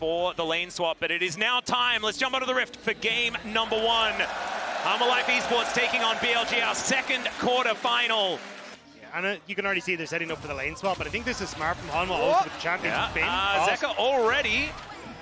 for the lane swap, but it is now time. Let's jump onto the Rift for game number 1. LoL Esports taking on BLG, our second quarter-final. And you can already see they're setting up for the lane swap, but I think this is smart from Hanwha also with the champion spin. Zeka already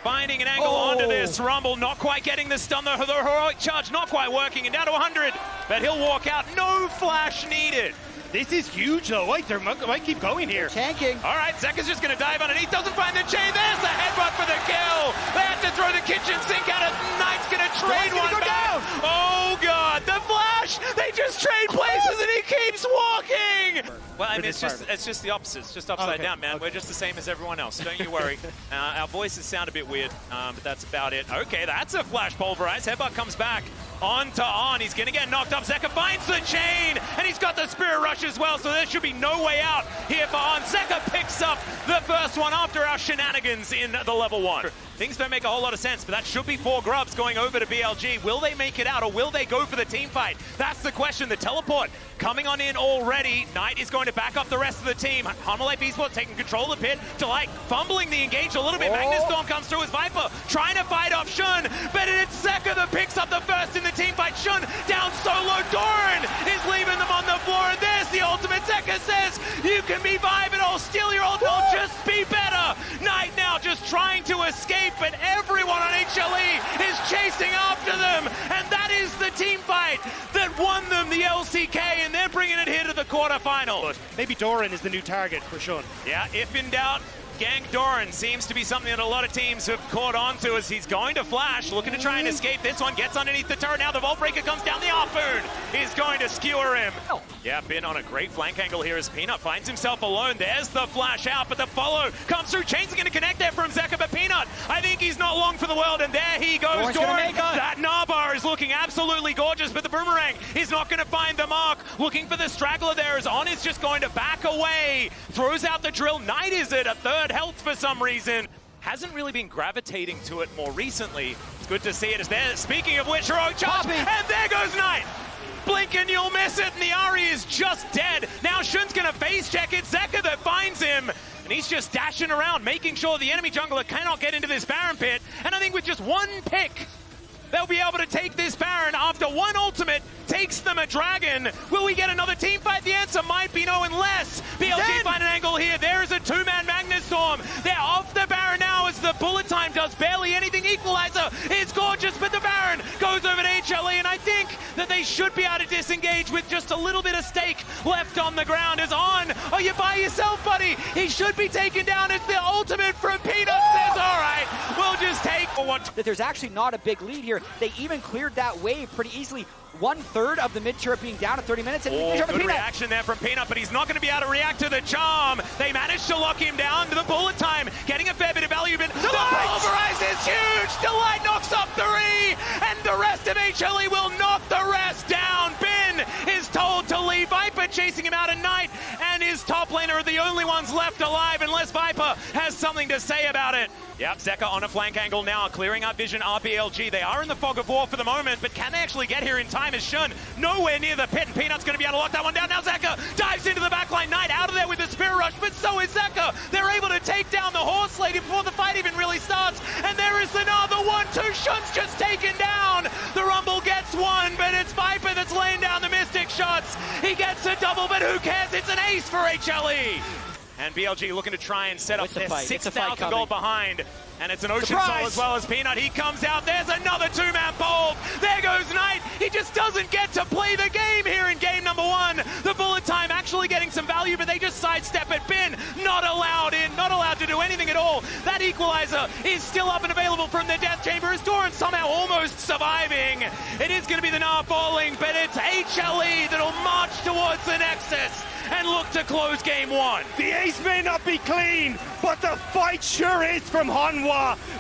finding an angle onto this Rumble, not quite getting the stun, the heroic charge not quite working, and down to 100, but he'll walk out, no flash needed. This is huge though, wait, they might keep going here. Tanking. All right, Zeka's just gonna dive underneath, doesn't find the chain, there's the headbutt for the kill. They have to throw the kitchen sink at it, Knight's gonna trade one back. Oh God, the flash, they just trade places and he keeps walking. Well, I mean, it's just the opposite, it's just upside down, man. We're just the same as everyone else, don't you worry. Our voices sound a bit weird, but that's about it. Okay, that's a flash pulverize, headbutt comes back. On to on, he's gonna get knocked up. Zeka finds the chain, and he's got the Spirit Rush as well, so there should be no way out here for On. Zeka picks up the first one after our shenanigans in the level 1. Things don't make a whole lot of sense, but that should be 4 grubs going over to BLG. Will they make it out, or will they go for the team fight? That's the question. The teleport coming on in already. Knight is going to back up the rest of the team. LoL Esports taking control of the pit. Delight fumbling the engage a little bit. Magnus Storm comes through as Viper, trying to fight off Shun, but it's Zeka that picks up the first in the team fight. Shun down solo. Doran is leaving them on the floor, and there's the ultimate. Zeka says, you can be Vibe and I'll steal your ult. I'll just be better. Knight now just trying to escape, but everyone on HLE is chasing after them, and that is the team fight that won them the LCK, and they're bringing it here to the quarterfinal. Maybe Doran is the new target for Shun. Yeah, if in doubt, gank Doran seems to be something that a lot of teams have caught on to as he's going to flash, looking to try and escape. This one gets underneath the turret. Now the Vault Breaker comes down. The Harpoon is going to skewer him. Yeah, Bin on a great flank angle here as Peanut finds himself alone. There's the flash out, but the follow comes through. Chain's going to connect there from Zeka, but Peanut, I think he's not long for the world, and there he goes. Doran, that Narbar is looking absolutely gorgeous, but the Boomerang is not going to find the mark. Looking for the straggler there as On is just going to back away. Throws out the drill. Knight is at a third health for some reason. Hasn't really been gravitating to it more recently. It's good to see it as there. Speaking of which, heroic charge, and there goes Knight. Blink and you'll miss it, and the Ahri is just dead. Now Shun's gonna face check it. Zeka that finds him, and he's just dashing around, making sure the enemy jungler cannot get into this Baron pit. And I think with just one pick, they'll be able to take this Baron after one ultimate takes them a dragon. Will we get another team fight? The answer might be no, unless BLG find an angle here. There is a 2-man Magnus Storm. They're off the Baron now as the bullet time does barely anything. Equalizer is gorgeous, but the Baron goes over to HLE, and I think that they should be able to disengage with just a little bit of stake left on the ground. As On, are you by yourself, buddy? He should be taken down. It's the ultimate from Peanut. Says, all right, we'll just take one. That there's actually not a big lead here. They even cleared that wave pretty easily. 1/3 of the mid turret being down at 30 minutes. And good reaction there from Peanut, but he's not going to be able to react to the charm. They managed to lock him down to the bullet time, getting a fair bit of value. But the pulverize is huge. Delight knocks off 3, and the rest of HLE will knock the rest down. Bin is told to leave. Viper chasing him out at Night, and his top laner are the only ones left alive unless Viper has something to say about it. Yep, Zeka on a flank angle now, clearing up vision RBLG. They are in the fog of war for the moment, but can they actually get here in time as Shun nowhere near the pit, and Peanut's going to be able to lock that one down. Now Zeka dives into the backline. Knight out of there with the Spirit Rush, but so is Zeka. They're able to take down the Horse Lady before the fight even really starts, and there is another 1-2. Shun's just taken down. The Rumble gets one, but it's Viper that's laying down the Mystic shots. He gets a double, but who cares? It's an ace for HLE. And BLG looking to try and set up their 6,000 gold behind. And it's an Ocean Soul as well as Peanut. He comes out. There's another 2-man bulb. There goes Knight. He just doesn't get to play the game here in game number 1. The bullet time actually getting some value, but they just sidestep it. Bin not allowed in, not allowed to do anything at all. That equalizer is still up and available from the Death Chamber as Doran somehow almost surviving. It is going to be the Gnar falling, but it's HLE that'll march towards the Nexus and look to close game 1. The ace may not be clean, but the fight sure is from Hanwha.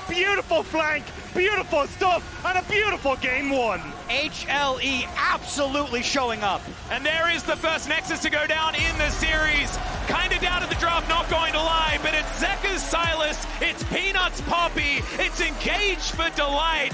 Beautiful flank, beautiful stuff, and a beautiful game 1. HLE absolutely showing up. And there is the first Nexus to go down in the series. Kind of down at the draft, not going to lie, but it's Zeka's Silas, it's Peanut's Poppy, it's engaged for Delight.